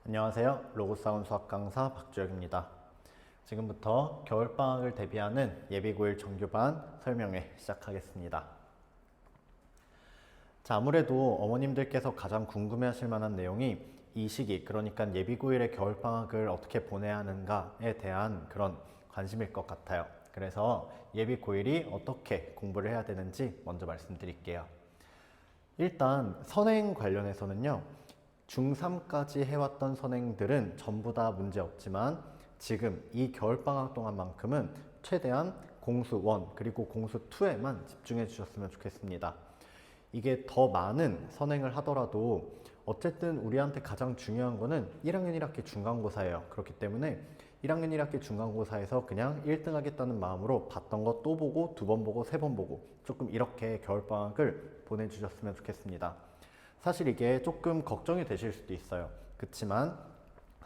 안녕하세요. 로고사원 수학 강사 박주혁입니다. 지금부터 겨울방학을 대비하는 예비고1 정규반 설명회 시작하겠습니다. 자, 아무래도 어머님들께서 가장 궁금해하실 만한 내용이 이 시기, 그러니까 예비고1의 겨울방학을 어떻게 보내야 하는가에 대한 그런 관심일 것 같아요. 그래서 예비고1이 어떻게 공부를 해야 되는지 먼저 말씀드릴게요. 일단 선행 관련해서는요, 중3까지 해왔던 선행들은 전부 다 문제 없지만 지금 이 겨울방학 동안만큼은 최대한 공수 1 그리고 공수 2에만 집중해 주셨으면 좋겠습니다. 이게 더 많은 선행을 하더라도 어쨌든 우리한테 가장 중요한 거는 1학년 1학기 중간고사예요. 그렇기 때문에 1학년 1학기 중간고사에서 그냥 1등 하겠다는 마음으로 봤던 거 또 보고 2번 보고 3번 보고 조금 이렇게 겨울방학을 보내주셨으면 좋겠습니다. 사실 이게 조금 걱정이 되실 수도 있어요. 그렇지만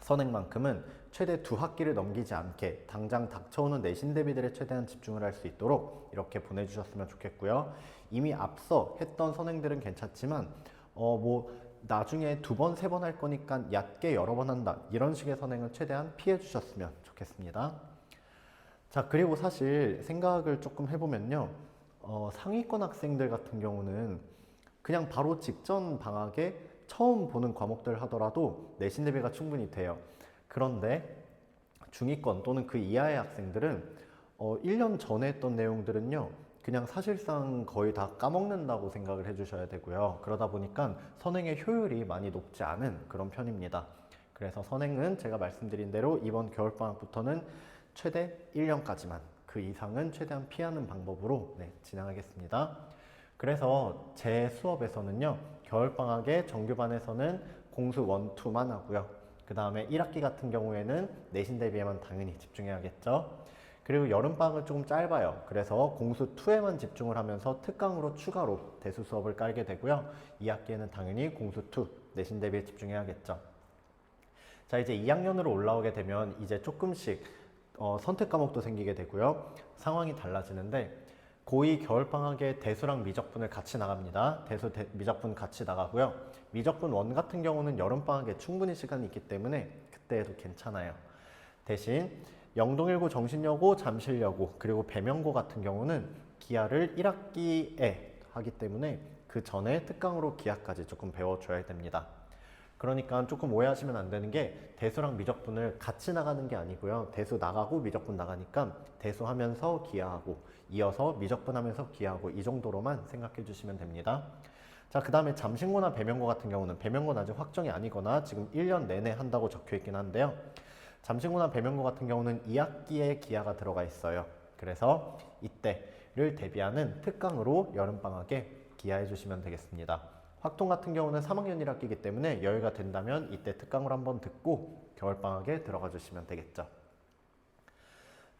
선행만큼은 최대 2학기를 넘기지 않게 당장 닥쳐오는 내신 대비들에 최대한 집중을 할 수 있도록 이렇게 보내주셨으면 좋겠고요. 이미 앞서 했던 선행들은 괜찮지만 나중에 2번, 3번 할 거니까 얕게 여러 번 한다, 이런 식의 선행은 최대한 피해 주셨으면 좋겠습니다. 자, 그리고 사실 생각을 조금 해보면요, 상위권 학생들 같은 경우는 그냥 바로 직전 방학에 처음 보는 과목들 하더라도 내신 대비가 충분히 돼요. 그런데 중위권 또는 그 이하의 학생들은 1년 전에 했던 내용들은요, 그냥 사실상 거의 다 까먹는다고 생각을 해주셔야 되고요. 그러다 보니까 선행의 효율이 많이 높지 않은 그런 편입니다. 그래서 선행은 제가 말씀드린 대로 이번 겨울방학부터는 최대 1년까지만, 그 이상은 최대한 피하는 방법으로 진행하겠습니다. 그래서 제 수업에서는요, 겨울방학에 정규반에서는 공수 1, 2만 하고요. 그 다음에 1학기 같은 경우에는 내신 대비에만 당연히 집중해야겠죠. 그리고 여름방학은 조금 짧아요. 그래서 공수 2에만 집중을 하면서 특강으로 추가로 대수 수업을 깔게 되고요. 2학기에는 당연히 공수 2, 내신 대비에 집중해야겠죠. 자, 이제 2학년으로 올라오게 되면 이제 조금씩 선택 과목도 생기게 되고요. 상황이 달라지는데 고2 겨울방학에 대수랑 미적분을 같이 나갑니다. 미적분 같이 나가고요. 미적분 1 같은 경우는 여름방학에 충분히 시간이 있기 때문에 그때 해도 괜찮아요. 대신 영동일고, 정신여고, 잠실여고, 그리고 배명고 같은 경우는 기하를 1학기에 하기 때문에 그 전에 특강으로 기하까지 조금 배워줘야 됩니다. 그러니까 조금 오해하시면 안 되는 게 대수랑 미적분을 같이 나가는 게 아니고요. 대수 나가고 미적분 나가니까 대수하면서 기하하고 이어서 미적분 하면서 기하하고 이 정도로만 생각해 주시면 됩니다. 자, 그 다음에 잠신고나 배명고 같은 경우는, 배명고는 아직 확정이 아니거나 지금 1년 내내 한다고 적혀 있긴 한데요. 잠신고나 배명고 같은 경우는 2학기에 기하가 들어가 있어요. 그래서 이때를 대비하는 특강으로 여름방학에 기하해 주시면 되겠습니다. 확통 같은 경우는 3학년 1학기이기 때문에 여유가 된다면 이때 특강을 한번 듣고 겨울방학에 들어가 주시면 되겠죠.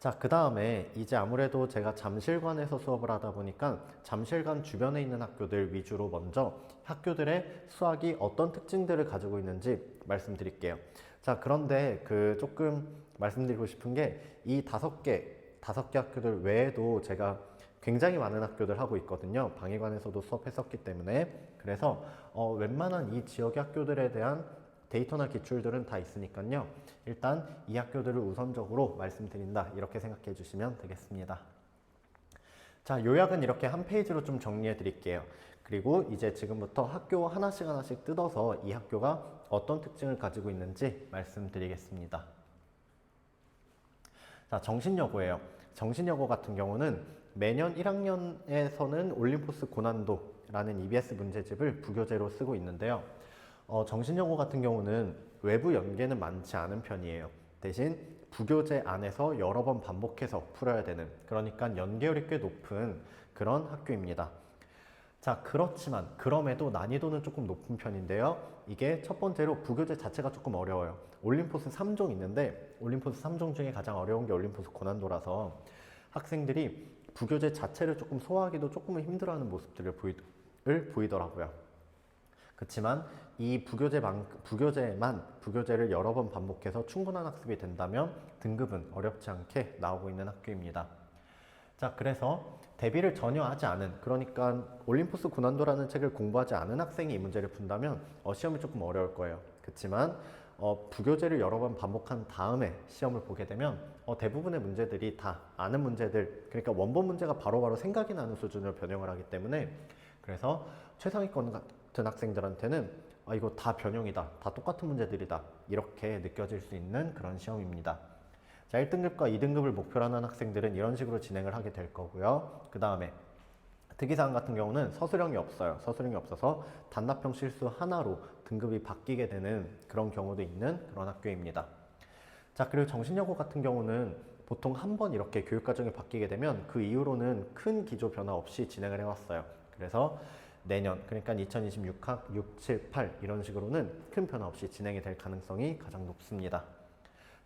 자, 그 다음에 이제 아무래도 제가 잠실관에서 수업을 하다 보니까 잠실관 주변에 있는 학교들 위주로 먼저 학교들의 수학이 어떤 특징들을 가지고 있는지 말씀드릴게요. 자, 그런데 조금 말씀드리고 싶은 게 이 다섯 개 학교들 외에도 제가 굉장히 많은 학교들 하고 있거든요. 방위관에서도 수업했었기 때문에. 그래서 웬만한 이 지역의 학교들에 대한 데이터나 기출들은 다 있으니까요. 일단 이 학교들을 우선적으로 말씀드린다, 이렇게 생각해 주시면 되겠습니다. 자, 요약은 이렇게 한 페이지로 좀 정리해 드릴게요. 그리고 이제 지금부터 학교 하나씩 뜯어서 이 학교가 어떤 특징을 가지고 있는지 말씀드리겠습니다. 자, 정신여고예요. 정신여고 같은 경우는 매년 1학년에서는 올림포스 고난도라는 EBS 문제집을 부교재로 쓰고 있는데요. 정신여고 같은 경우는 외부 연계는 많지 않은 편이에요. 대신 부교재 안에서 여러 번 반복해서 풀어야 되는, 그러니까 연계율이 꽤 높은 그런 학교입니다. 자, 그렇지만 그럼에도 난이도는 조금 높은 편인데요. 이게 첫 번째로 부교재 자체가 조금 어려워요. 올림포스 3종 있는데 올림포스 3종 중에 가장 어려운 게 올림포스 고난도라서 학생들이 부교재 자체를 조금 소화하기도 조금은 힘들어하는 모습들을 보이더라고요. 그렇지만 이 부교재를 여러 번 반복해서 충분한 학습이 된다면 등급은 어렵지 않게 나오고 있는 학교입니다. 자, 그래서 대비를 전혀 하지 않은, 그러니까 올림포스 고난도라는 책을 공부하지 않은 학생이 이 문제를 푼다면 시험이 조금 어려울 거예요. 그렇지만 부교재를 여러 번 반복한 다음에 시험을 보게 되면 대부분의 문제들이 다 아는 문제들, 그러니까 원본 문제가 바로바로 생각이 나는 수준으로 변형을 하기 때문에, 그래서 최상위권 같은 학생들한테는 이거 다 변형이다, 다 똑같은 문제들이다, 이렇게 느껴질 수 있는 그런 시험입니다. 자, 1등급과 2등급을 목표로 하는 학생들은 이런 식으로 진행을 하게 될 거고요. 그 다음에 특이사항 같은 경우는 서술형이 없어요. 서술형이 없어서 단답형 실수 하나로 등급이 바뀌게 되는 그런 경우도 있는 그런 학교입니다. 자, 그리고 정신여고 같은 경우는 보통 한 번 이렇게 교육과정이 바뀌게 되면 그 이후로는 큰 기조 변화 없이 진행을 해왔어요. 그래서 내년, 그러니까 2026학 6, 7, 8 이런 식으로는 큰 변화 없이 진행이 될 가능성이 가장 높습니다.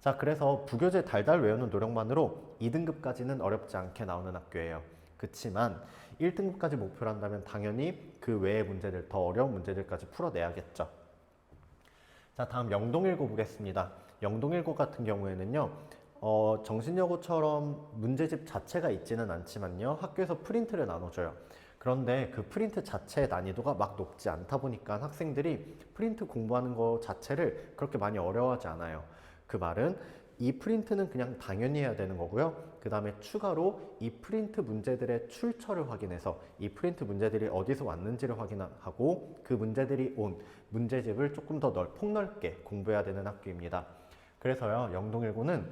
자, 그래서 부교재 달달 외우는 노력만으로 2등급까지는 어렵지 않게 나오는 학교예요. 그렇지만 1등급까지 목표로 한다면 당연히 그 외의 문제들, 더 어려운 문제들까지 풀어내야겠죠. 자, 다음 영동일고 보겠습니다. 영동일고 같은 경우에는요, 정신여고처럼 문제집 자체가 있지는 않지만요, 학교에서 프린트를 나눠줘요. 그런데 그 프린트 자체의 난이도가 막 높지 않다 보니까 학생들이 프린트 공부하는 것 자체를 그렇게 많이 어려워하지 않아요. 그 말은 이 프린트는 그냥 당연히 해야 되는 거고요. 그 다음에 추가로 이 프린트 문제들의 출처를 확인해서 이 프린트 문제들이 어디서 왔는지를 확인하고 그 문제들이 온 문제집을 조금 더 폭넓게 공부해야 되는 학교입니다. 그래서요, 영동일고는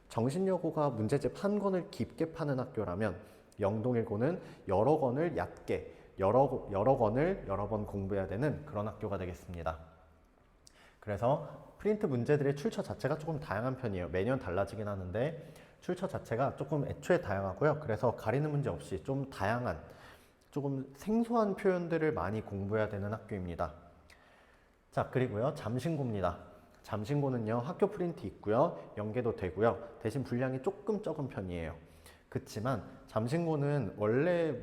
정신여고가 문제집 한 권을 깊게 파는 학교라면 영동일고는 여러 권을 얕게 여러 권을 여러 번 공부해야 되는 그런 학교가 되겠습니다. 그래서 프린트 문제들의 출처 자체가 조금 다양한 편이에요. 매년 달라지긴 하는데 출처 자체가 조금 애초에 다양하고요. 그래서 가리는 문제 없이 좀 다양한, 조금 생소한 표현들을 많이 공부해야 되는 학교입니다. 자, 그리고요, 잠신고입니다. 잠신고는요, 학교 프린트 있고요, 연계도 되고요. 대신 분량이 조금 적은 편이에요. 그렇지만 잠신고는 원래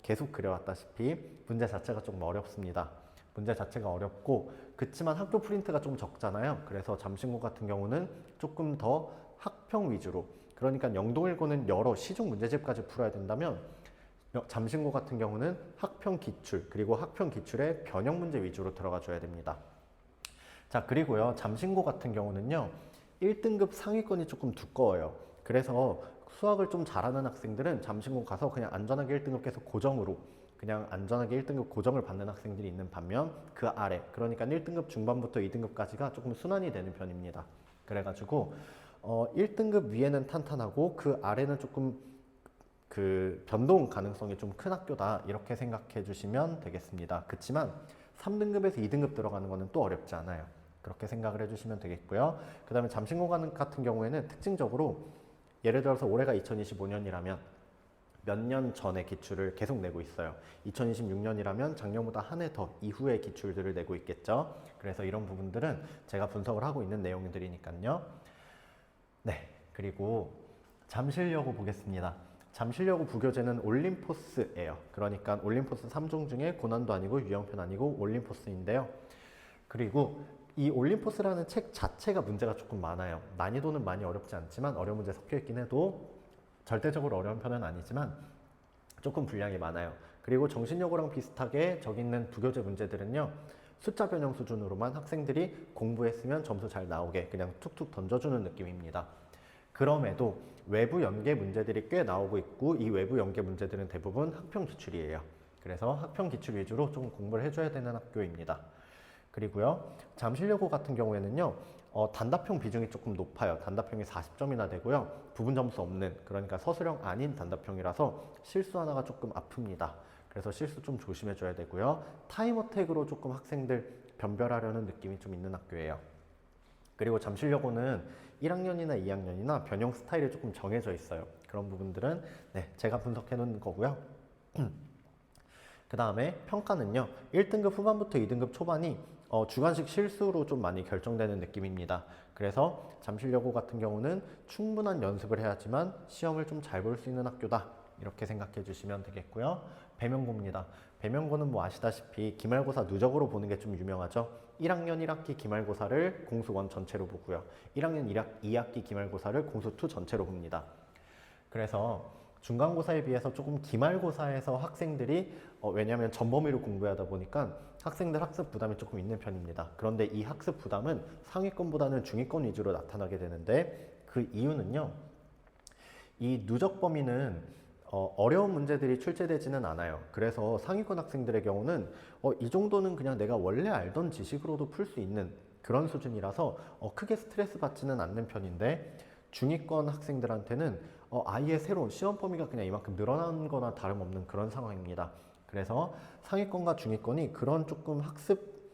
계속 그래왔다시피 문제 자체가 조금 어렵습니다. 문제 자체가 어렵고, 그렇지만 학교 프린트가 좀 적잖아요. 그래서 잠신고 같은 경우는 조금 더 학평 위주로, 그러니까 영동일고는 여러 시중 문제집까지 풀어야 된다면 잠신고 같은 경우는 학평 기출, 그리고 학평 기출의 변형 문제 위주로 들어가 줘야 됩니다. 자, 그리고요, 잠신고 같은 경우는요, 1등급 상위권이 조금 두꺼워요. 그래서 수학을 좀 잘하는 학생들은 잠신고 가서 그냥 안전하게 1등급 계속 고정으로, 그냥 안전하게 1등급 고정을 받는 학생들이 있는 반면 그 아래, 그러니까 1등급 중반부터 2등급까지가 조금 순환이 되는 편입니다. 그래가지고 1등급 위에는 탄탄하고 그 아래는 조금 그 변동 가능성이 좀 큰 학교다, 이렇게 생각해 주시면 되겠습니다. 그렇지만 3등급에서 2등급 들어가는 거는 또 어렵지 않아요. 그렇게 생각을 해주시면 되겠고요. 그 다음에 잠신고 같은 경우에는 특징적으로, 예를 들어서 올해가 2025년이라면 몇 년 전의 기출을 계속 내고 있어요. 2026년이라면 작년보다 한 해 더 이후의 기출들을 내고 있겠죠. 그래서 이런 부분들은 제가 분석을 하고 있는 내용들이니까요. 네, 그리고 잠실여고 보겠습니다. 잠실여고 부교재는 올림포스예요. 그러니까 올림포스 3종 중에 고난도 아니고 유형편 아니고 올림포스인데요. 그리고 이 올림포스라는 책 자체가 문제가 조금 많아요. 난이도는 많이 어렵지 않지만, 어려운 문제 섞여 있긴 해도 절대적으로 어려운 편은 아니지만 조금 분량이 많아요. 그리고 정신여고랑 비슷하게 저기 있는 부교재 문제들은요, 숫자 변형 수준으로만 학생들이 공부했으면 점수 잘 나오게 그냥 툭툭 던져주는 느낌입니다. 그럼에도 외부 연계 문제들이 꽤 나오고 있고, 이 외부 연계 문제들은 대부분 학평 기출이에요. 그래서 학평 기출 위주로 좀 공부를 해줘야 되는 학교입니다. 그리고요, 잠실여고 같은 경우에는요, 단답형 비중이 조금 높아요. 단답형이 40점이나 되고요. 부분 점수 없는, 그러니까 서술형 아닌 단답형이라서 실수 하나가 조금 아픕니다. 그래서 실수 좀 조심해 줘야 되고요. 타임어택으로 조금 학생들 변별하려는 느낌이 좀 있는 학교예요. 그리고 잠실여고는 1학년이나 2학년이나 변형 스타일이 조금 정해져 있어요. 그런 부분들은 제가 분석해 놓은 거고요. 그 다음에 평가는요, 1등급 후반부터 2등급 초반이 주관식 실수로 좀 많이 결정되는 느낌입니다. 그래서 잠실여고 같은 경우는 충분한 연습을 해야지만 시험을 좀 잘 볼 수 있는 학교다, 이렇게 생각해 주시면 되겠고요. 배명고입니다. 배명고는 아시다시피 기말고사 누적으로 보는 게 좀 유명하죠. 1학년 1학기 기말고사를 공수 1 전체로 보고요. 1학년 2학기 기말고사를 공수 2 전체로 봅니다. 그래서 중간고사에 비해서 조금 기말고사에서 학생들이 왜냐하면 전범위로 공부하다 보니까 학생들 학습 부담이 조금 있는 편입니다. 그런데 이 학습 부담은 상위권보다는 중위권 위주로 나타나게 되는데 그 이유는요. 이 누적 범위는 어려운 문제들이 출제되지는 않아요. 그래서 상위권 학생들의 경우는 이 정도는 그냥 내가 원래 알던 지식으로도 풀 수 있는 그런 수준이라서 크게 스트레스 받지는 않는 편인데 중위권 학생들한테는 아예 새로운 시험 범위가 그냥 이만큼 늘어난 거나 다름없는 그런 상황입니다. 그래서 상위권과 중위권이 그런 조금 학습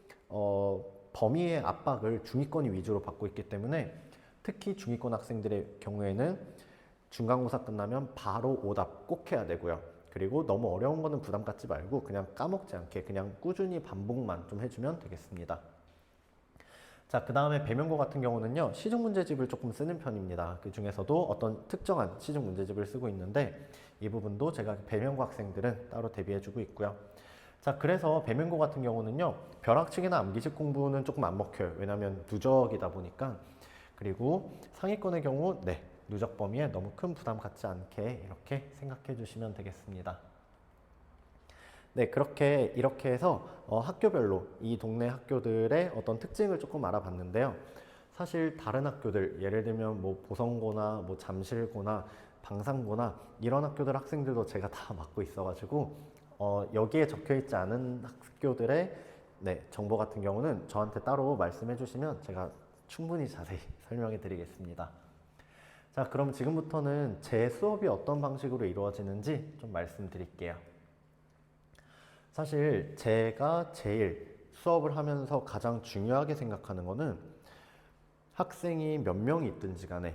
범위의 압박을 중위권이 위주로 받고 있기 때문에 특히 중위권 학생들의 경우에는 중간고사 끝나면 바로 오답 꼭 해야 되고요. 그리고 너무 어려운 거는 부담 갖지 말고 그냥 까먹지 않게 그냥 꾸준히 반복만 좀 해주면 되겠습니다. 자, 그 다음에 배명고 같은 경우는요, 시중 문제집을 조금 쓰는 편입니다. 그 중에서도 어떤 특정한 시중 문제집을 쓰고 있는데 이 부분도 제가 배명고 학생들은 따로 대비해주고 있고요. 자, 그래서 배명고 같은 경우는요, 벼락치기나 암기식 공부는 조금 안 먹혀요. 왜냐하면 누적이다 보니까. 그리고 상위권의 경우, 네, 누적 범위에 너무 큰 부담 갖지 않게 이렇게 생각해 주시면 되겠습니다. 네, 이렇게 해서 학교별로 이 동네 학교들의 어떤 특징을 조금 알아봤는데요. 사실 다른 학교들, 예를 들면 뭐 보성고나 뭐 잠실고나 방산고나 이런 학교들 학생들도 제가 다 맡고 있어가지고 여기에 적혀있지 않은 학교들의 정보 같은 경우는 저한테 따로 말씀해 주시면 제가 충분히 자세히 설명해 드리겠습니다. 자, 그럼 지금부터는 제 수업이 어떤 방식으로 이루어지는지 좀 말씀드릴게요. 사실 제가 제일 수업을 하면서 가장 중요하게 생각하는 거는 학생이 몇 명이 있든지 간에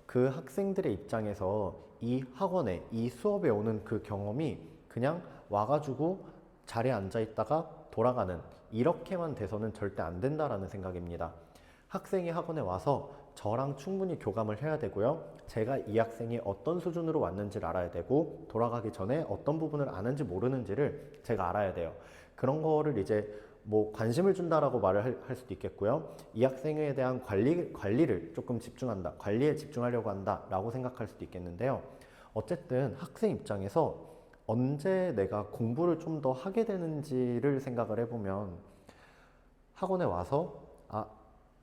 그 학생들의 입장에서 이 학원에, 이 수업에 오는 그 경험이 그냥 와가지고 자리에 앉아 있다가 돌아가는 이렇게만 돼서는 절대 안 된다라는 생각입니다. 학생이 학원에 와서 저랑 충분히 교감을 해야 되고요. 제가 이 학생이 어떤 수준으로 왔는지를 알아야 되고 돌아가기 전에 어떤 부분을 아는지 모르는지를 제가 알아야 돼요. 그런 거를 이제 뭐 관심을 준다라고 말을 할 수도 있겠고요. 이 학생에 대한 관리를 조금 집중한다. 관리에 집중하려고 한다라고 생각할 수도 있겠는데요. 어쨌든 학생 입장에서 언제 내가 공부를 좀 더 하게 되는지를 생각을 해보면 학원에 와서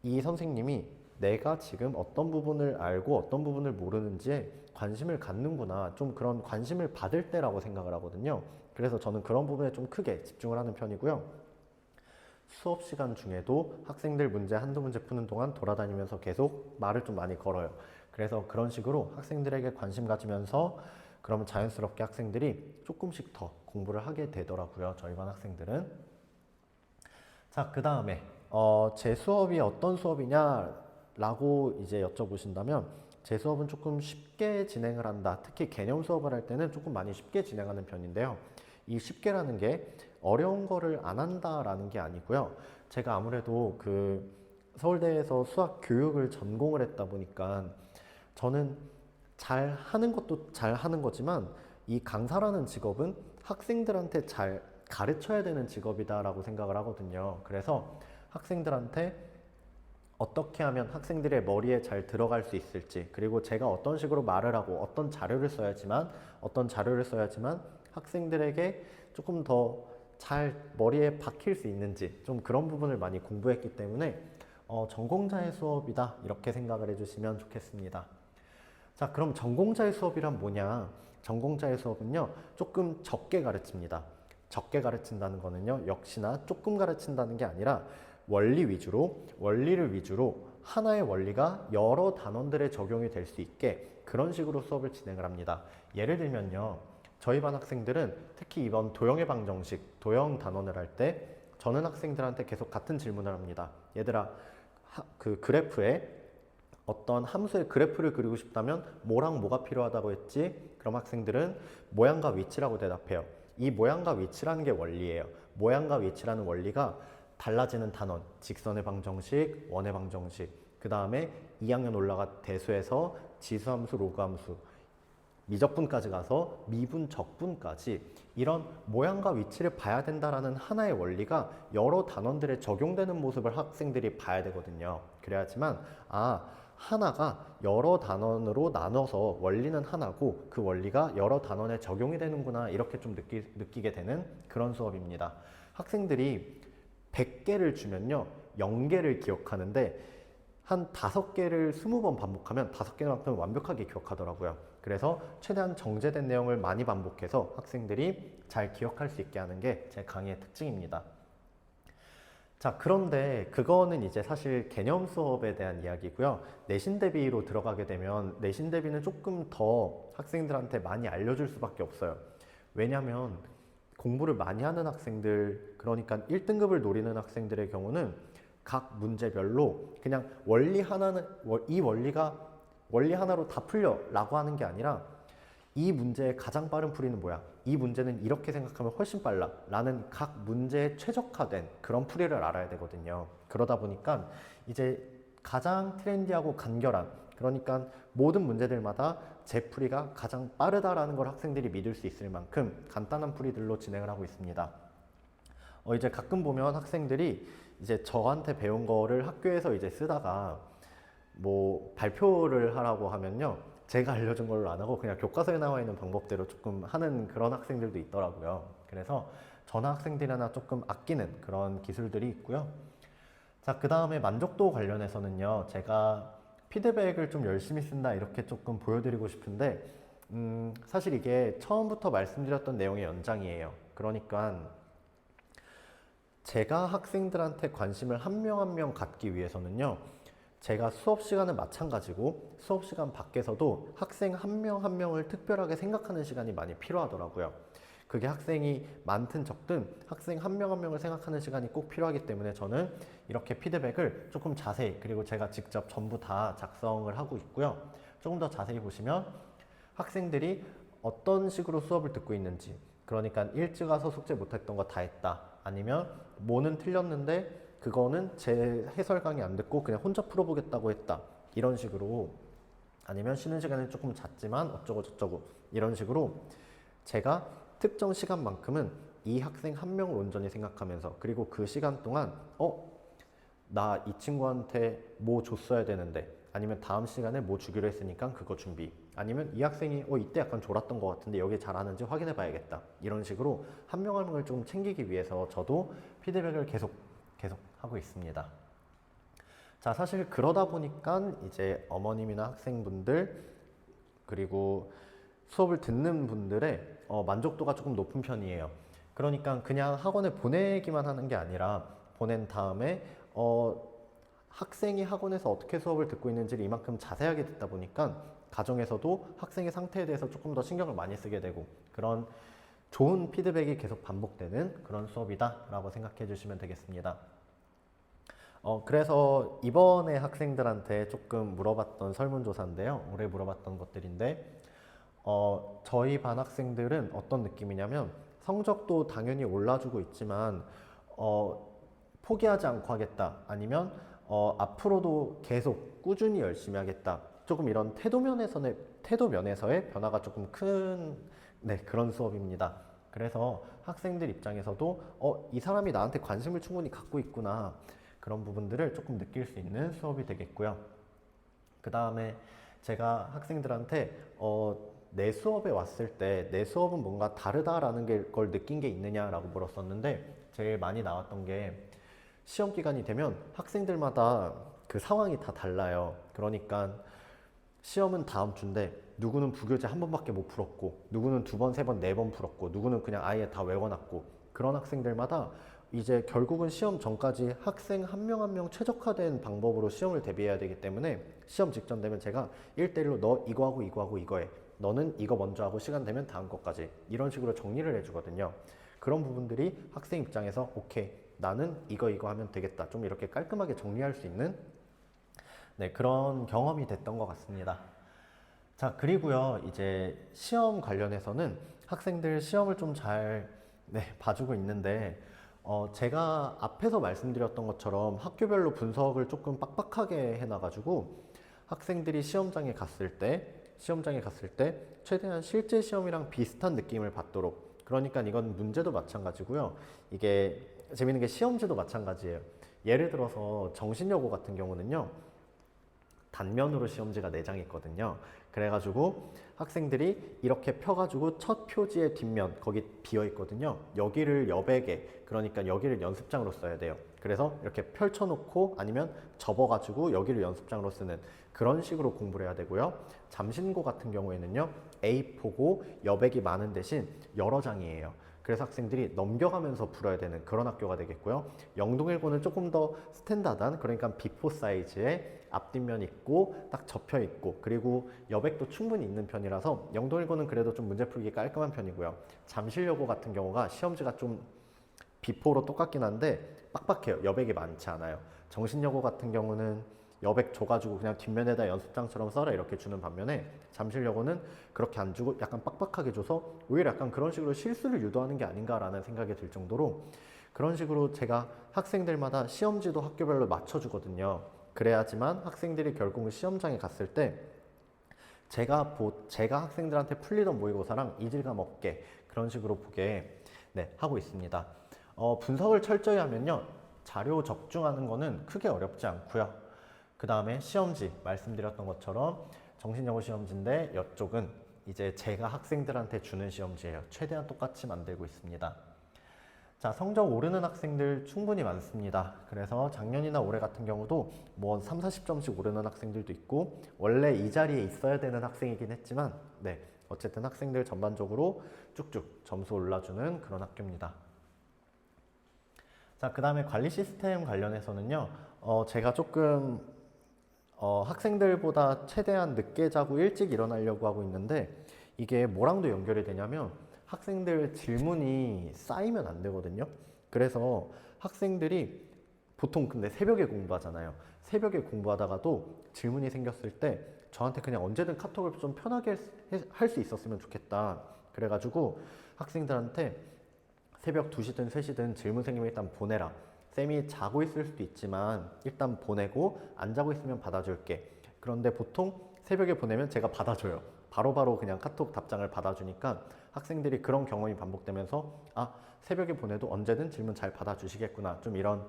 이 선생님이 내가 지금 어떤 부분을 알고 어떤 부분을 모르는지에 관심을 갖는구나, 좀 그런 관심을 받을 때라고 생각을 하거든요. 그래서 저는 그런 부분에 좀 크게 집중을 하는 편이고요. 수업 시간 중에도 학생들 문제 한두 문제 푸는 동안 돌아다니면서 계속 말을 좀 많이 걸어요. 그래서 그런 식으로 학생들에게 관심 가지면서 그러면 자연스럽게 학생들이 조금씩 더 공부를 하게 되더라고요. 저희 반 학생들은. 자, 그 다음에 제 수업이 어떤 수업이냐 라고 이제 여쭤보신다면 제 수업은 조금 쉽게 진행을 한다. 특히 개념 수업을 할 때는 조금 많이 쉽게 진행하는 편인데요. 이 쉽게라는 게 어려운 거를 안 한다라는 게 아니고요. 제가 아무래도 그 서울대에서 수학 교육을 전공을 했다 보니까 저는 잘 하는 것도 잘 하는 거지만 이 강사라는 직업은 학생들한테 잘 가르쳐야 되는 직업이다라고 생각을 하거든요. 그래서 학생들한테 어떻게 하면 학생들의 머리에 잘 들어갈 수 있을지, 그리고 제가 어떤 식으로 말을 하고 어떤 자료를 써야지만 학생들에게 조금 더 잘 머리에 박힐 수 있는지 좀 그런 부분을 많이 공부했기 때문에 전공자의 수업이다 이렇게 생각을 해주시면 좋겠습니다. 자, 그럼 전공자의 수업이란 뭐냐? 전공자의 수업은요, 조금 적게 가르칩니다. 적게 가르친다는 거는요, 역시나 조금 가르친다는 게 아니라 원리를 위주로 하나의 원리가 여러 단원들에 적용이 될 수 있게 그런 식으로 수업을 진행을 합니다. 예를 들면요, 저희 반 학생들은 특히 이번 도형의 방정식, 도형 단원을 할 때 저는 학생들한테 계속 같은 질문을 합니다. 얘들아, 그 그래프에 어떤 함수의 그래프를 그리고 싶다면 뭐랑 뭐가 필요하다고 했지? 그럼 학생들은 모양과 위치라고 대답해요. 이 모양과 위치라는 게 원리예요. 모양과 위치라는 원리가 달라지는 단원, 직선의 방정식, 원의 방정식, 그 다음에 2학년 올라가 대수에서 지수함수, 로그함수, 미적분까지 가서 미분, 적분까지 이런 모양과 위치를 봐야 된다라는 하나의 원리가 여러 단원들에 적용되는 모습을 학생들이 봐야 되거든요. 그래야지만 하나가 여러 단원으로 나눠서 원리는 하나고 그 원리가 여러 단원에 적용이 되는구나 이렇게 좀 느끼게 되는 그런 수업입니다. 학생들이 100개를 주면요 0개를 기억하는데 한 5개를 20번 반복하면 5개만큼 완벽하게 기억하더라고요. 그래서 최대한 정제된 내용을 많이 반복해서 학생들이 잘 기억할 수 있게 하는 게 제 강의의 특징입니다. 자, 그런데 그거는 이제 사실 개념 수업에 대한 이야기고요. 내신 대비로 들어가게 되면 내신 대비는 조금 더 학생들한테 많이 알려줄 수밖에 없어요. 왜냐하면 공부를 많이 하는 학생들, 그러니까 1등급을 노리는 학생들의 경우는 각 문제별로 그냥 원리 하나는 이 원리 하나로 다 풀려 라고 하는 게 아니라 이 문제의 가장 빠른 풀이는 뭐야? 이 문제는 이렇게 생각하면 훨씬 빨라 라는 각 문제에 최적화된 그런 풀이를 알아야 되거든요. 그러다 보니까 이제 가장 트렌디하고 간결한, 그러니까 모든 문제들마다 제 풀이가 가장 빠르다라는 걸 학생들이 믿을 수 있을 만큼 간단한 풀이들로 진행을 하고 있습니다. 이제 가끔 보면 학생들이 이제 저한테 배운 거를 학교에서 이제 쓰다가 뭐 발표를 하라고 하면요 제가 알려준 걸로 안 하고 그냥 교과서에 나와 있는 방법대로 조금 하는 그런 학생들도 있더라고요. 그래서 저나 학생들이나 조금 아끼는 그런 기술들이 있고요. 자, 그 다음에 만족도 관련해서는요 제가 피드백을 좀 열심히 쓴다 이렇게 조금 보여드리고 싶은데 사실 이게 처음부터 말씀드렸던 내용의 연장이에요. 그러니까 제가 학생들한테 관심을 한 명 한 명 갖기 위해서는요 제가 수업 시간은 마찬가지고 수업 시간 밖에서도 학생 한 명 한 명을 특별하게 생각하는 시간이 많이 필요하더라고요. 그게 학생이 많든 적든 학생 한 명 한 명을 생각하는 시간이 꼭 필요하기 때문에 저는 이렇게 피드백을 조금 자세히, 그리고 제가 직접 전부 다 작성을 하고 있고요. 조금 더 자세히 보시면 학생들이 어떤 식으로 수업을 듣고 있는지, 그러니까 일찍 와서 숙제 못했던 거 다 했다, 아니면 뭐는 틀렸는데 그거는 제 해설 강의 안 듣고 그냥 혼자 풀어보겠다고 했다, 이런 식으로, 아니면 쉬는 시간이 조금 잦지만 어쩌고 저쩌고 이런 식으로 제가 특정 시간만큼은 이 학생 한 명을 온전히 생각하면서, 그리고 그 시간 동안 나 이 친구한테 뭐 줬어야 되는데, 아니면 다음 시간에 뭐 주기로 했으니까 그거 준비, 아니면 이 학생이 이때 약간 졸았던 것 같은데 여기 잘하는지 확인해 봐야겠다, 이런 식으로 한 명 한 명을 좀 챙기기 위해서 저도 피드백을 계속 하고 있습니다. 자, 사실 그러다 보니까 이제 어머님이나 학생분들 그리고 수업을 듣는 분들의 만족도가 조금 높은 편이에요. 그러니까 그냥 학원에 보내기만 하는 게 아니라 보낸 다음에 학생이 학원에서 어떻게 수업을 듣고 있는지를 이만큼 자세하게 듣다 보니까 가정에서도 학생의 상태에 대해서 조금 더 신경을 많이 쓰게 되고, 그런 좋은 피드백이 계속 반복되는 그런 수업이다 라고 생각해 주시면 되겠습니다. 그래서 이번에 학생들한테 조금 물어봤던 설문조사인데요, 올해 물어봤던 것들인데 저희 반 학생들은 어떤 느낌이냐면, 성적도 당연히 올라주고 있지만 포기하지 않고 하겠다, 아니면 앞으로도 계속 꾸준히 열심히 하겠다, 조금 이런 태도 면에서의 변화가 조금 큰 그런 수업입니다. 그래서 학생들 입장에서도 이 사람이 나한테 관심을 충분히 갖고 있구나, 그런 부분들을 조금 느낄 수 있는 수업이 되겠고요. 그 다음에 제가 학생들한테 내 수업에 왔을 때 내 수업은 뭔가 다르다라는 걸 느낀 게 있느냐라고 물었었는데, 제일 많이 나왔던 게 시험 기간이 되면 학생들마다 그 상황이 다 달라요. 그러니까 시험은 다음 주인데 누구는 부교재 한 번밖에 못 풀었고, 누구는 2번, 3번, 4번 풀었고, 누구는 그냥 아예 다 외워놨고, 그런 학생들마다 이제 결국은 시험 전까지 학생 한 명 한 명 최적화된 방법으로 시험을 대비해야 되기 때문에 시험 직전 되면 제가 1대1로 너 이거 하고 이거 하고 이거 해, 너는 이거 먼저 하고 시간 되면 다음 것까지, 이런 식으로 정리를 해주거든요. 그런 부분들이 학생 입장에서 오케이, 나는 이거 하면 되겠다, 좀 이렇게 깔끔하게 정리할 수 있는 그런 경험이 됐던 것 같습니다. 자, 그리고요 이제 시험 관련해서는 학생들 시험을 좀 잘 봐주고 있는데, 제가 앞에서 말씀드렸던 것처럼 학교별로 분석을 조금 빡빡하게 해놔가지고 학생들이 시험장에 갔을 때 최대한 실제 시험이랑 비슷한 느낌을 받도록, 그러니까 이건 문제도 마찬가지고요, 이게 재밌는 게 시험지도 마찬가지예요. 예를 들어서 정신여고 같은 경우는요, 단면으로 시험지가 4장이 있거든요. 그래가지고 학생들이 이렇게 펴가지고 첫 표지의 뒷면 거기 비어 있거든요. 여기를 여백에, 그러니까 여기를 연습장으로 써야 돼요. 그래서 이렇게 펼쳐놓고 아니면 접어가지고 여기를 연습장으로 쓰는 그런 식으로 공부를 해야 되고요. 잠신고 같은 경우에는요, A4고 여백이 많은 대신 여러 장이에요. 그래서 학생들이 넘겨가면서 풀어야 되는 그런 학교가 되겠고요. 영동일고는 조금 더 스탠다드한, 그러니까 B4 사이즈의 앞뒷면 있고 딱 접혀 있고, 그리고 여백도 충분히 있는 편이라서 영동일고는 그래도 좀 문제 풀기 깔끔한 편이고요. 잠실여고 같은 경우가 시험지가 좀 B4로 똑같긴 한데 빡빡해요. 여백이 많지 않아요. 정신여고 같은 경우는 여백 줘가지고 그냥 뒷면에다 연습장처럼 써라 이렇게 주는 반면에 잠실여고는 그렇게 안 주고 약간 빡빡하게 줘서 오히려 약간 그런 식으로 실수를 유도하는 게 아닌가라는 생각이 들 정도로, 그런 식으로 제가 학생들마다 시험지도 학교별로 맞춰주거든요. 그래야지만 학생들이 결국은 시험장에 갔을 때 제가 학생들한테 풀리던 모의고사랑 이질감 없게 그런 식으로 보게 하고 있습니다. 분석을 철저히 하면요, 자료 적중하는 거는 크게 어렵지 않고요. 그 다음에 시험지 말씀드렸던 것처럼 정신여고 시험지인데 이쪽은 이제 제가 학생들한테 주는 시험지예요. 최대한 똑같이 만들고 있습니다. 자, 성적 오르는 학생들 충분히 많습니다. 그래서 작년이나 올해 같은 경우도 뭐 3, 40점씩 오르는 학생들도 있고, 원래 이 자리에 있어야 되는 학생이긴 했지만 어쨌든 학생들 전반적으로 쭉쭉 점수 올라주는 그런 학교입니다. 자, 그 다음에 관리 시스템 관련해서는요, 제가 조금 학생들보다 최대한 늦게 자고 일찍 일어나려고 하고 있는데, 이게 뭐랑도 연결이 되냐면 학생들 질문이 쌓이면 안 되거든요. 그래서 학생들이 보통 근데 새벽에 공부하잖아요. 새벽에 공부하다가도 질문이 생겼을 때 저한테 그냥 언제든 카톡을 좀 편하게 할 수 있었으면 좋겠다. 그래가지고 학생들한테 새벽 2시든 3시든 질문 생기면 일단 보내라. 쌤이 자고 있을 수도 있지만 일단 보내고 안 자고 있으면 받아줄게. 그런데 보통 새벽에 보내면 제가 받아줘요. 바로바로 그냥 카톡 답장을 받아주니까 학생들이 그런 경험이 반복되면서 아, 새벽에 보내도 언제든 질문 잘 받아주시겠구나. 좀 이런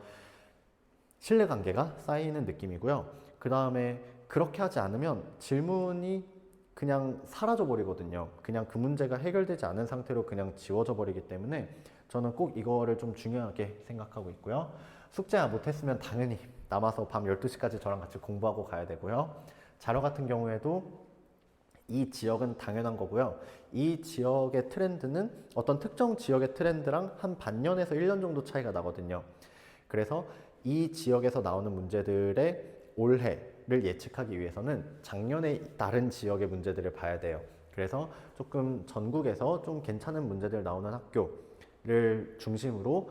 신뢰관계가 쌓이는 느낌이고요. 그 다음에 그렇게 하지 않으면 질문이 그냥 사라져 버리거든요. 그냥 그 문제가 해결되지 않은 상태로 그냥 지워져 버리기 때문에 저는 꼭 이거를 좀 중요하게 생각하고 있고요. 숙제 못했으면 당연히 남아서 밤 12시까지 저랑 같이 공부하고 가야 되고요. 자료 같은 경우에도 이 지역은 당연한 거고요. 이 지역의 트렌드는 어떤 특정 지역의 트렌드랑 한 반년에서 1년 정도 차이가 나거든요. 그래서 이 지역에서 나오는 문제들의 올해를 예측하기 위해서는 작년에 다른 지역의 문제들을 봐야 돼요. 그래서 조금 전국에서 좀 괜찮은 문제들 나오는 학교를 중심으로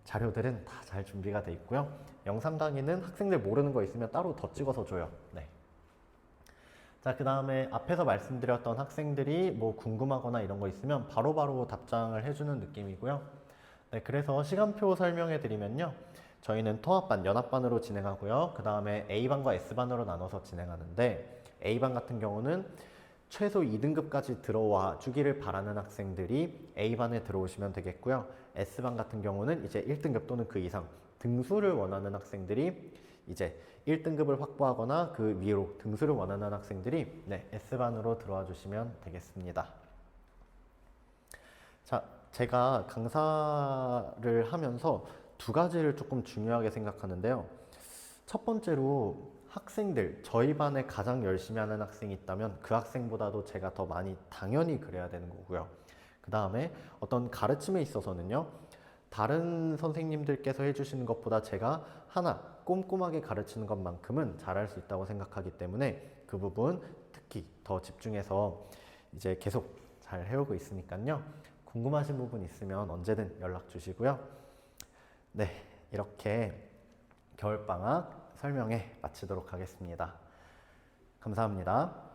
자료들은 다 잘 준비가 돼 있고요. 영상 강의는 학생들 모르는 거 있으면 따로 더 찍어서 줘요. 자, 그 다음에 앞에서 말씀드렸던 학생들이 뭐 궁금하거나 이런 거 있으면 바로바로 답장을 해주는 느낌이고요. 그래서 시간표 설명해 드리면요, 저희는 통합반, 연합반으로 진행하고요. 그 다음에 A반과 S반으로 나눠서 진행하는데, A반 같은 경우는 최소 2등급까지 들어와 주기를 바라는 학생들이 A반에 들어오시면 되겠고요. S반 같은 경우는 이제 1등급 또는 그 이상 등수를 원하는 학생들이 이제 1등급을 확보하거나 그 위로 등수를 원하는 학생들이 S반으로 들어와 주시면 되겠습니다. 자, 제가 강사를 하면서 두 가지를 조금 중요하게 생각하는데요. 첫 번째로 학생들, 저희 반에 가장 열심히 하는 학생이 있다면 그 학생보다도 제가 더 많이 당연히 그래야 되는 거고요. 그 다음에 어떤 가르침에 있어서는요, 다른 선생님들께서 해주시는 것보다 제가 하나 꼼꼼하게 가르치는 것만큼은 잘할 수 있다고 생각하기 때문에 그 부분 특히 더 집중해서 이제 계속 잘 해오고 있으니까요. 궁금하신 부분 있으면 언제든 연락 주시고요. 이렇게 겨울방학 설명회 마치도록 하겠습니다. 감사합니다.